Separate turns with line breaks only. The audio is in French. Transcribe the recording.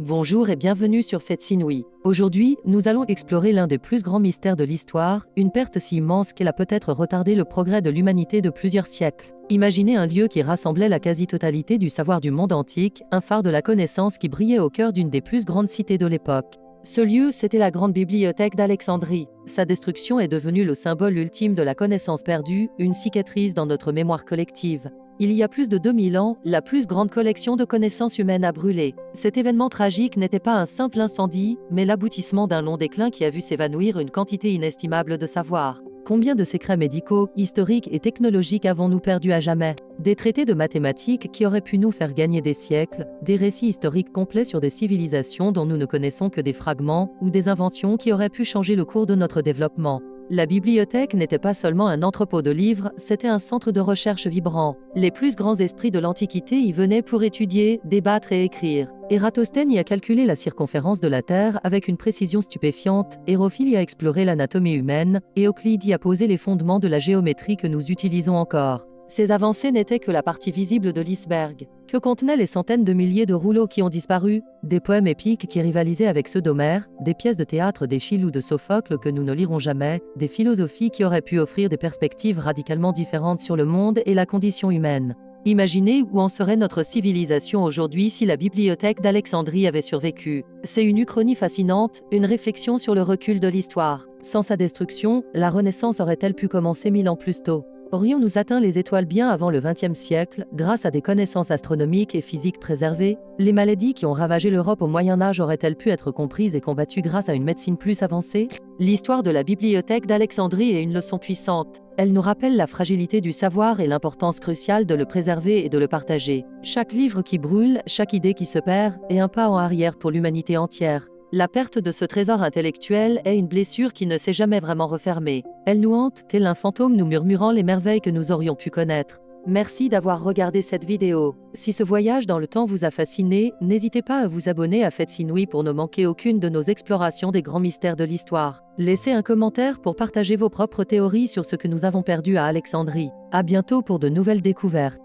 Bonjour et bienvenue sur Faits Inouïs. Aujourd'hui, nous allons explorer l'un des plus grands mystères de l'histoire, une perte si immense qu'elle a peut-être retardé le progrès de l'humanité de plusieurs siècles. Imaginez un lieu qui rassemblait la quasi-totalité du savoir du monde antique, un phare de la connaissance qui brillait au cœur d'une des plus grandes cités de l'époque. Ce lieu, c'était la grande bibliothèque d'Alexandrie. Sa destruction est devenue le symbole ultime de la connaissance perdue, une cicatrice dans notre mémoire collective. Il y a plus de 2000 ans, la plus grande collection de connaissances humaines a brûlé. Cet événement tragique n'était pas un simple incendie, mais l'aboutissement d'un long déclin qui a vu s'évanouir une quantité inestimable de savoir. Combien de secrets médicaux, historiques et technologiques avons-nous perdus à jamais? Des traités de mathématiques qui auraient pu nous faire gagner des siècles, des récits historiques complets sur des civilisations dont nous ne connaissons que des fragments, ou des inventions qui auraient pu changer le cours de notre développement. La bibliothèque n'était pas seulement un entrepôt de livres, c'était un centre de recherche vibrant. Les plus grands esprits de l'Antiquité y venaient pour étudier, débattre et écrire. Ératosthène y a calculé la circonférence de la Terre avec une précision stupéfiante, Hérophile y a exploré l'anatomie humaine, et Euclide y a posé les fondements de la géométrie que nous utilisons encore. Ces avancées n'étaient que la partie visible de l'iceberg. Que contenaient les centaines de milliers de rouleaux qui ont disparu? Des poèmes épiques qui rivalisaient avec ceux d'Homère, des pièces de théâtre d'Échille ou de Sophocle que nous ne lirons jamais, des philosophies qui auraient pu offrir des perspectives radicalement différentes sur le monde et la condition humaine. Imaginez où en serait notre civilisation aujourd'hui si la bibliothèque d'Alexandrie avait survécu. C'est une uchronie fascinante, une réflexion sur le recul de l'histoire. Sans sa destruction, la Renaissance aurait-elle pu commencer 1000 ans plus tôt? Aurions-nous atteint les étoiles bien avant le XXe siècle, grâce à des connaissances astronomiques et physiques préservées? Les maladies qui ont ravagé l'Europe au Moyen-Âge auraient-elles pu être comprises et combattues grâce à une médecine plus avancée? L'histoire de la bibliothèque d'Alexandrie est une leçon puissante. Elle nous rappelle la fragilité du savoir et l'importance cruciale de le préserver et de le partager. Chaque livre qui brûle, chaque idée qui se perd, est un pas en arrière pour l'humanité entière. La perte de ce trésor intellectuel est une blessure qui ne s'est jamais vraiment refermée. Elle nous hante, tel un fantôme nous murmurant les merveilles que nous aurions pu connaître. Merci d'avoir regardé cette vidéo. Si ce voyage dans le temps vous a fasciné, n'hésitez pas à vous abonner à Faits Inouïs pour ne manquer aucune de nos explorations des grands mystères de l'histoire. Laissez un commentaire pour partager vos propres théories sur ce que nous avons perdu à Alexandrie. À bientôt pour de nouvelles découvertes.